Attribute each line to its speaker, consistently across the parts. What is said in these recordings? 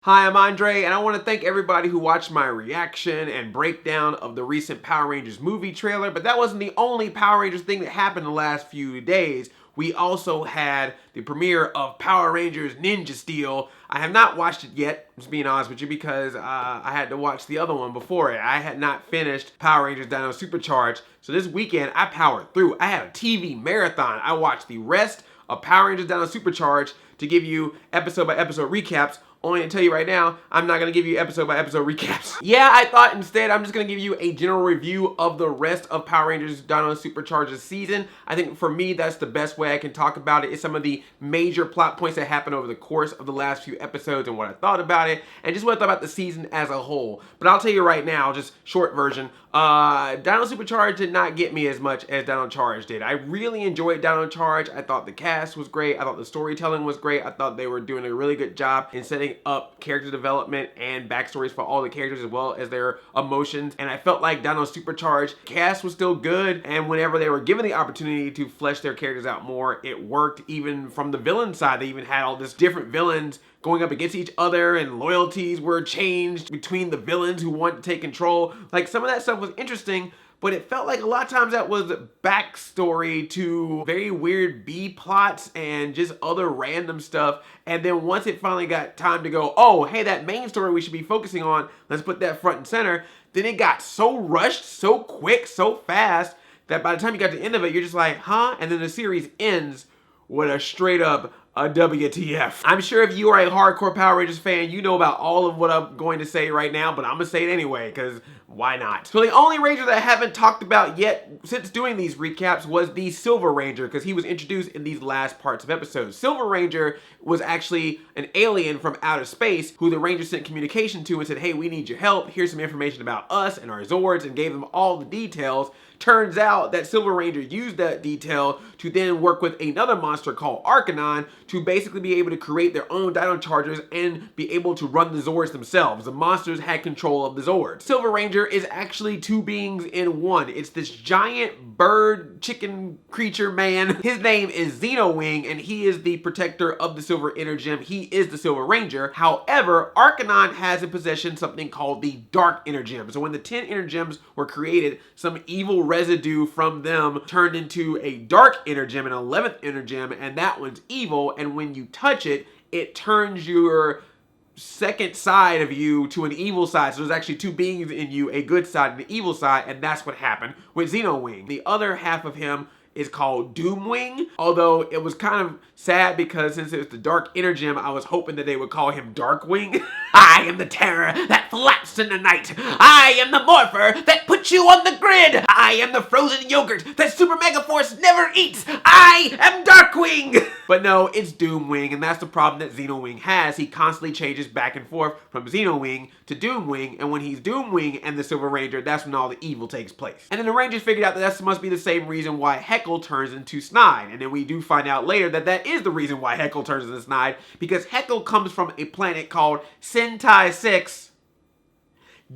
Speaker 1: Hi, I'm Andre, and I want to thank everybody who watched my reaction and breakdown of the recent Power Rangers movie trailer, but that wasn't the only Power Rangers thing that happened the last few days. We also had the premiere of Power Rangers Ninja Steel. I have not watched it yet, just being honest with you, because I had to watch the other one before it. I had not finished Power Rangers Dino SuperCharge, so this weekend I powered through. I had a TV marathon. I watched the rest of Power Rangers Dino SuperCharge to give you episode by episode recaps. Only to tell you right now, I'm not going to give you episode by episode recaps. Yeah, I thought instead I'm just going to give you a general review of the rest of Power Rangers Dino SuperCharge's season. I think for me, that's the best way I can talk about it. It's some of the major plot points that happened over the course of the last few episodes and what I thought about it, and just what I thought about the season as a whole. But I'll tell you right now, just short version, Dino SuperCharge did not get me as much as Dino Charge did. I really enjoyed Dino Charge. I thought the cast was great. I thought the storytelling was great. I thought they were doing a really good job in setting up character development and backstories for all the characters as well as their emotions. And I felt like Dino SuperCharge cast was still good, and whenever they were given the opportunity to flesh their characters out more, it worked. Even from the villain side, they even had all this different villains going up against each other, and loyalties were changed between the villains who want to take control. Like, some of that stuff was interesting, but it felt like a lot of times that was backstory to very weird B plots and just other random stuff. And then once it finally got time to go, oh, hey, that main story we should be focusing on, let's put that front and center, then it got so rushed, so quick, so fast, that by the time you got to the end of it, you're just like, huh? And then the series ends with a straight up a WTF. I'm sure if you are a hardcore Power Rangers fan, you know about all of what I'm going to say right now, but I'm gonna say it anyway, because why not? So the only Ranger that I haven't talked about yet since doing these recaps was the Silver Ranger, because he was introduced in these last parts of episodes. Silver Ranger was actually an alien from outer space who the Rangers sent communication to and said, hey, we need your help. Here's some information about us and our Zords, and gave them all the details. Turns out that Silver Ranger used that detail to then work with another monster called Arcanon to basically be able to create their own Dino Chargers and be able to run the Zords themselves. The monsters had control of the Zords. Silver Ranger is actually two beings in one. It's this giant bird chicken creature man. His name is Wing, and he is the protector of the Silver Energem. He is the Silver Ranger. However, Arcanon has in possession something called the Dark Energem. So when the 10 Energems were created, some evil residue from them turned into a Dark Energem, an 11th Energem, and that one's evil, and when you touch it, it turns your second side of you to an evil side. So there's actually two beings in you, a good side and an evil side, and that's what happened with Wing. The other half of him is called Doomwing, although it was kind of sad because since it was the Dark Energem, I was hoping that they would call him Darkwing. I am the terror that flaps in the night. I am the morpher that puts you on the grid. I am the frozen yogurt that Super Mega Force never eats. I am Darkwing. But no, it's Doomwing, and that's the problem that Wing has. He constantly changes back and forth from Wing to Doomwing, and when he's Doomwing and the Silver Ranger, that's when all the evil takes place. And then the Rangers figured out that that must be the same reason why Heckle turns into Snide, and then we do find out later that that is the reason why Heckle turns into Snide, because Heckle comes from a planet called Sentai 6.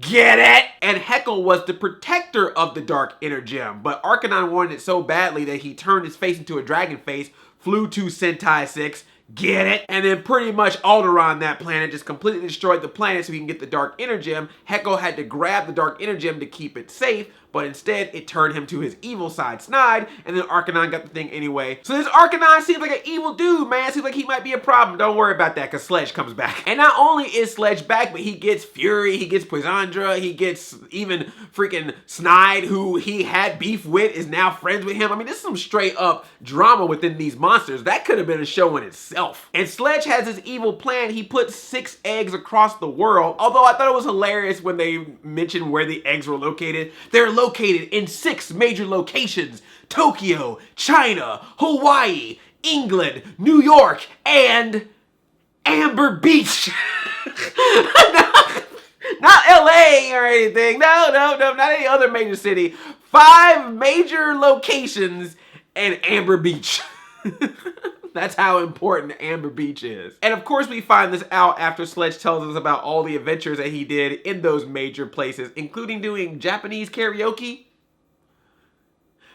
Speaker 1: Get it? And Heckle was the protector of the Dark Energem, but Arcanon wanted it so badly that he turned his face into a dragon face, flew to Sentai 6, get it? And then pretty much Alderaan, that planet, just completely destroyed the planet so he can get the Dark Energem. Heckle had to grab the Dark Energem to keep it safe, but instead it turned him to his evil side, Snide, and then Arcanon got the thing anyway. So this Arcanon seems like an evil dude, man. Seems like he might be a problem. Don't worry about that, because Sledge comes back. And not only is Sledge back, but he gets Fury, he gets Poisandra, he gets even freaking Snide, who he had beef with, is now friends with him. I mean, this is some straight up drama within these monsters. That could have been a show in itself. And Sledge has his evil plan. He puts 6 eggs across the world, although I thought it was hilarious when they mentioned where the eggs were located. They're located in 6 major locations: Tokyo, China, Hawaii, England, New York, and Amber Beach. Not LA or anything. No, not any other major city. 5 major locations and Amber Beach. That's how important Amber Beach is. And of course we find this out after Sledge tells us about all the adventures that he did in those major places, including doing Japanese karaoke.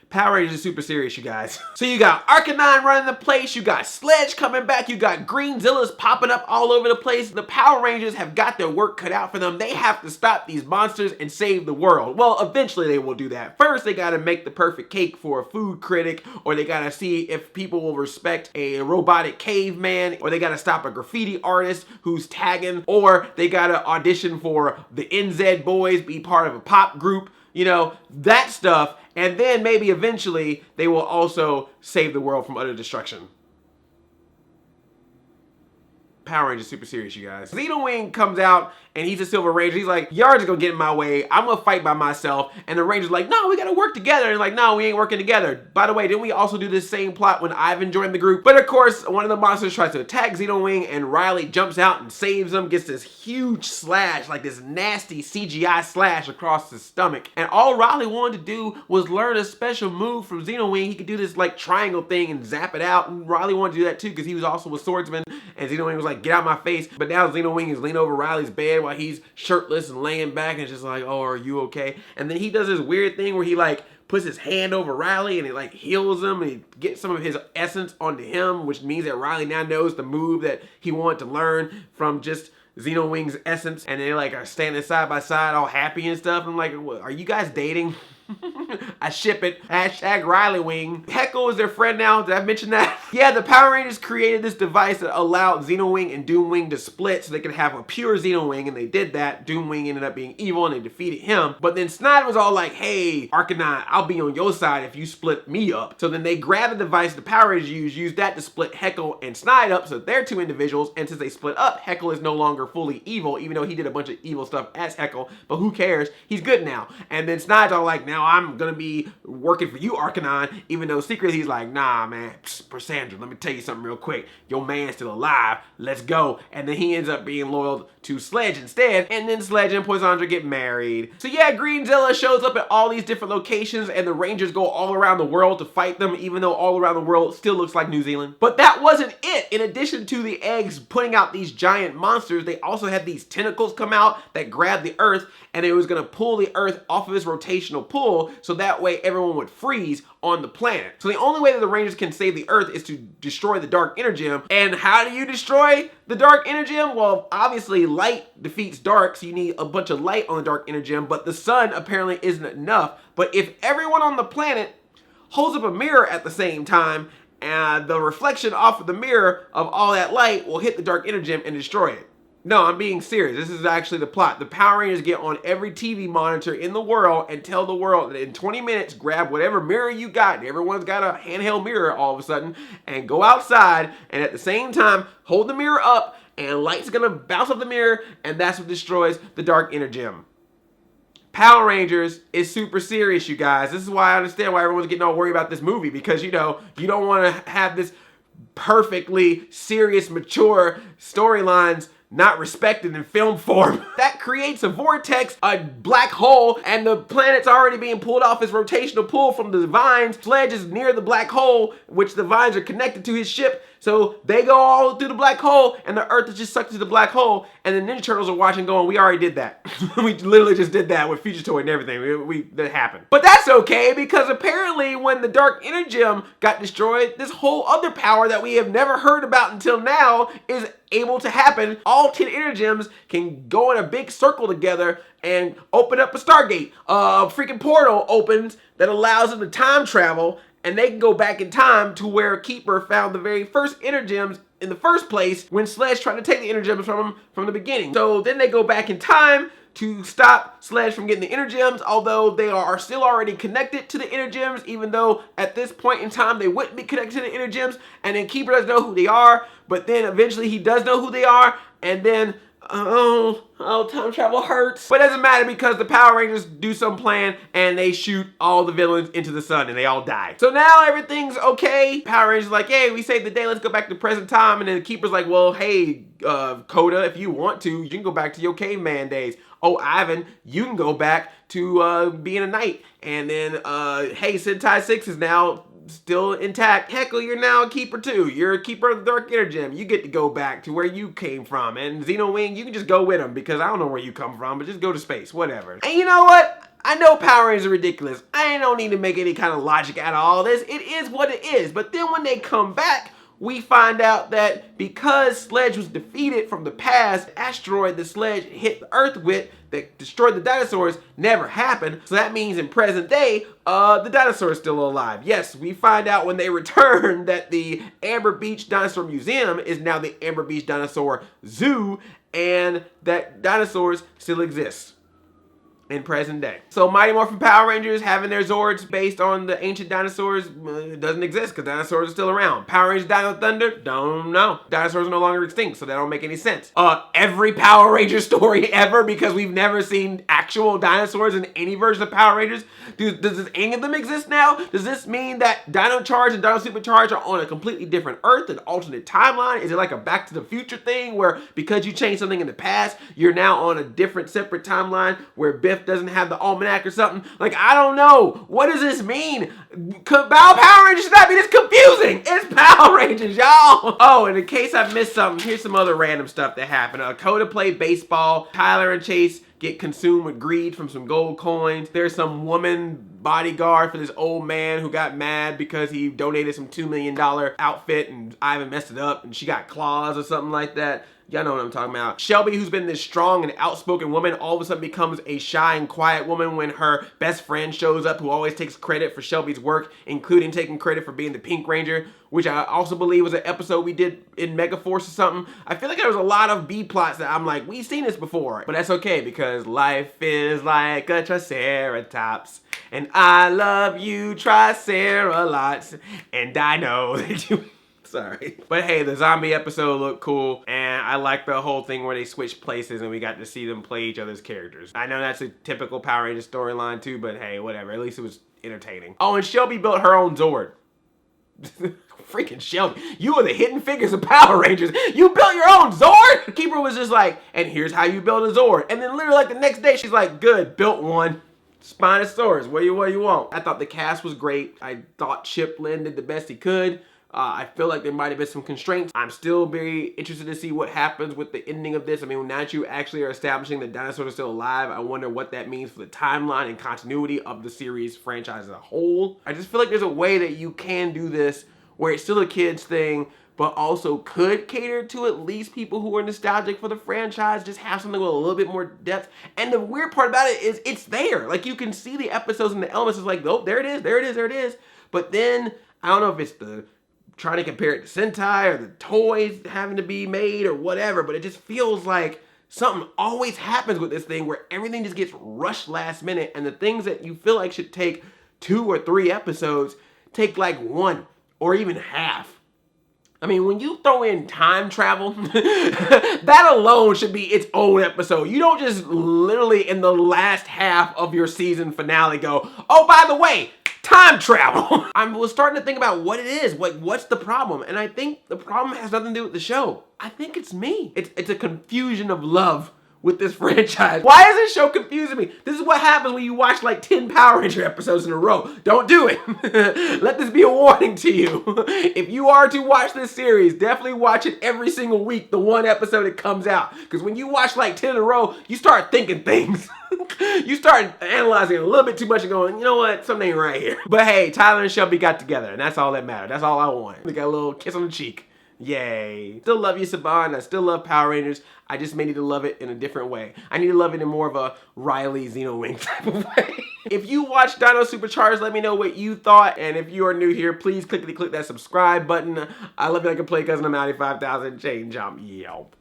Speaker 1: Power Rangers is super serious, you guys. So you got Arcanine running the place, you got Sledge coming back, you got Greenzilla's popping up all over the place. The Power Rangers have got their work cut out for them. They have to stop these monsters and save the world. Well, eventually they will do that. First, they gotta make the perfect cake for a food critic, or they gotta see if people will respect a robotic caveman, or they gotta stop a graffiti artist who's tagging, or they gotta audition for the NZ Boys, be part of a pop group, you know, that stuff. And then maybe eventually they will also save the world from utter destruction. Power Rangers super serious, you guys. Xenowing comes out and he's a Silver Ranger. He's like, y'all just gonna get in my way. I'm gonna fight by myself. And the Ranger's like, no, we gotta work together. And like, no, we ain't working together. By the way, didn't we also do this same plot when Ivan joined the group? But of course, one of the monsters tries to attack Xenowing and Riley jumps out and saves him, gets this huge slash, like this nasty CGI slash across his stomach. And all Riley wanted to do was learn a special move from Xenowing. He could do this like triangle thing and zap it out. And Riley wanted to do that too because he was also a swordsman. And Xenowing was like, get out my face. But now Xenowing is leaning over Riley's bed while he's shirtless and laying back and just like, oh, are you okay? And then he does this weird thing where he like puts his hand over Riley and he like heals him and he gets some of his essence onto him, which means that Riley now knows the move that he wanted to learn from just Xenowing's essence. And they like are standing side by side all happy and stuff. I'm like, what, are you guys dating? I ship it. Hashtag Riley Wing. Heckle is their friend now. Did I mention that? Yeah, the Power Rangers created this device that allowed Xenowing and Doomwing to split so they could have a pure Xenowing, and they did that. Doomwing ended up being evil and they defeated him. But then Snide was all like, hey, Arcanine, I'll be on your side if you split me up. So then they grabbed the device the Power Rangers used that to split Heckle and Snide up, so they're two individuals, and since they split up, Heckle is no longer fully evil, even though he did a bunch of evil stuff as Heckle, but who cares? He's good now. And then Snide's all like, now I'm gonna be working for you, Arcanine, even though secretly he's like, nah, man, Persandra, let me tell you something real quick. Your man's still alive. Let's go. And then he ends up being loyal to Sledge instead, and then Sledge and Poisandra get married. So yeah, Greenzilla shows up at all these different locations, and the Rangers go all around the world to fight them, even though all around the world still looks like New Zealand. But that wasn't it. In addition to the eggs putting out these giant monsters, they also had these tentacles come out that grabbed the Earth, and it was gonna pull the Earth off of its rotational pull, so that way everyone would freeze on the planet. So the only way that the Rangers can save the Earth is to destroy the Dark Energy Gem. And how do you destroy the Dark Energy Gem? Well, obviously light defeats dark, so you need a bunch of light on the Dark Energy Gem, but the sun apparently isn't enough. But if everyone on the planet holds up a mirror at the same time, and the reflection off of the mirror of all that light will hit the Dark Energy Gem and destroy it. No, I'm being serious. This is actually the plot. The Power Rangers get on every TV monitor in the world and tell the world that in 20 minutes, grab whatever mirror you got, and everyone's got a handheld mirror all of a sudden, and go outside, and at the same time, hold the mirror up, and light's gonna bounce off the mirror, and that's what destroys the Dark Energy Gem. Power Rangers is super serious, you guys. This is why I understand why everyone's getting all worried about this movie, because, you know, you don't want to have this perfectly serious, mature storylines not respected in film form. That creates a vortex, a black hole, and the planet's already being pulled off its rotational pull from the vines. Sledge is near the black hole, which the vines are connected to his ship. So they go all through the black hole, and the Earth is just sucked to the black hole, and the Ninja Turtles are watching going, we already did that. We literally just did that with Future Toy and everything. That happened. But that's okay, because apparently when the Dark Energy Gem got destroyed, this whole other power that we have never heard about until now is able to happen. All 10 energy gems can go in a big circle together and open up a Stargate. A freaking portal opens that allows them to time travel, and they can go back in time to where Keeper found the very first energy gems in the first place when Sledge tried to take the energy gems from him from the beginning. So then they go back in time to stop Sledge from getting the energy gems, although they are still already connected to the energy gems, even though at this point in time they wouldn't be connected to the energy gems, and then Keeper doesn't know who they are, but then eventually he does know who they are, and then time travel hurts. But it doesn't matter because the Power Rangers do some plan and they shoot all the villains into the sun and they all die. So now everything's okay. Power Rangers like, hey, we saved the day, let's go back to present time. And then the Keeper's like, well, hey, Koda, if you want to, you can go back to your caveman days. Oh, Ivan, you can go back to being a knight. And then, hey, Sentai 6 is now still intact. Heckle, you're now a Keeper too. You're a Keeper of the Dark Energy Gem. You get to go back to where you came from. And Xenowing, you can just go with him because I don't know where you come from, but just go to space, whatever. And you know what? I know Power Rangers are ridiculous. I don't need to make any kind of logic out of all this. It is what it is. But then when they come back, we find out that because Sledge was defeated from the past, the asteroid the Sledge hit the Earth with that destroyed the dinosaurs never happened. So that means in present day, the dinosaur is still alive. Yes, we find out when they return that the Amber Beach Dinosaur Museum is now the Amber Beach Dinosaur Zoo, and that dinosaurs still exist in present day. So Mighty Morphin Power Rangers having their Zords based on the ancient dinosaurs doesn't exist because dinosaurs are still around. Power Rangers Dino Thunder, don't know. Dinosaurs are no longer extinct, so that don't make any sense. Every Power Ranger story ever, because we've never seen actual dinosaurs in any version of Power Rangers. Does any of them exist now? Does this mean that Dino Charge and Dino SuperCharge are on a completely different Earth, an alternate timeline? Is it like a Back to the Future thing where because you changed something in the past, you're now on a different separate timeline where Biff doesn't have the almanac or something? Like, I don't know. What does this mean? Power Rangers should not be this confusing. It's Power Rangers, y'all. Oh, and in case I missed something, here's some other random stuff that happened. Koda played baseball. Tyler and Chase get consumed with greed from some gold coins. There's some woman bodyguard for this old man who got mad because he donated some $2 million outfit and Ivan messed it up and she got claws or something like that. Y'all know what I'm talking about. Shelby, who's been this strong and outspoken woman, all of a sudden becomes a shy and quiet woman when her best friend shows up, who always takes credit for Shelby's work, including taking credit for being the Pink Ranger, which I also believe was an episode we did in Megaforce or something. I feel like there was a lot of B plots that I'm like, we've seen this before. But that's okay, because life is like a triceratops, and I love you, Triceralots, and I know that you... Sorry. But hey, the zombie episode looked cool, and I like the whole thing where they switched places and we got to see them play each other's characters. I know that's a typical Power Rangers storyline too, but hey, whatever. At least it was entertaining. Oh, and Shelby built her own Zord. Freaking Shelby. You are the hidden figures of Power Rangers. You built your own Zord? Keeper was just like, and here's how you build a Zord. And then literally like the next day, she's like, good, built one. Spinosaurus, what do you want? I thought the cast was great. I thought Chip Lynn did the best he could. I feel like there might have been some constraints. I'm still very interested to see what happens with the ending of this. I mean, now that you actually are establishing that dinosaurs are still alive, I wonder what that means for the timeline and continuity of the series franchise as a whole. I just feel like there's a way that you can do this where it's still a kid's thing, but also could cater to at least people who are nostalgic for the franchise, just have something with a little bit more depth. And the weird part about it is it's there. Like, you can see the episodes and the elements. It's like, oh, there it is, there it is, there it is. But then, I don't know if it's the trying to compare it to Sentai or the toys having to be made or whatever, but it just feels like something always happens with this thing where everything just gets rushed last minute, and the things that you feel like should take 2 or 3 episodes take like 1 or even half. I mean, when you throw in time travel, that alone should be its own episode. You don't just literally in the last half of your season finale go, oh, by the way, time travel. I was starting to think about what it is. Like, what's the problem? And I think the problem has nothing to do with the show. I think it's me. It's a confusion of love with this franchise. Why is this show confusing me? This is what happens when you watch like 10 Power Ranger episodes in a row. Don't do it. Let this be a warning to you. If you are to watch this series, definitely watch it every single week, the one episode it comes out. Because when you watch like 10 in a row, you start thinking things. You start analyzing it a little bit too much and going, you know what, something ain't right here. But hey, Tyler and Shelby got together, and that's all that mattered. That's all I want. We got a little kiss on the cheek. Yay. Still love you, Saban. I still love Power Rangers. I just may need to love it in a different way. I need to love it in more of a Riley Xenowing type of way. If you watched Dino SuperCharge, let me know what you thought. And if you are new here, please click that subscribe button. I love you like a play cousin. I'm 95,000. Chain jump. Yelp.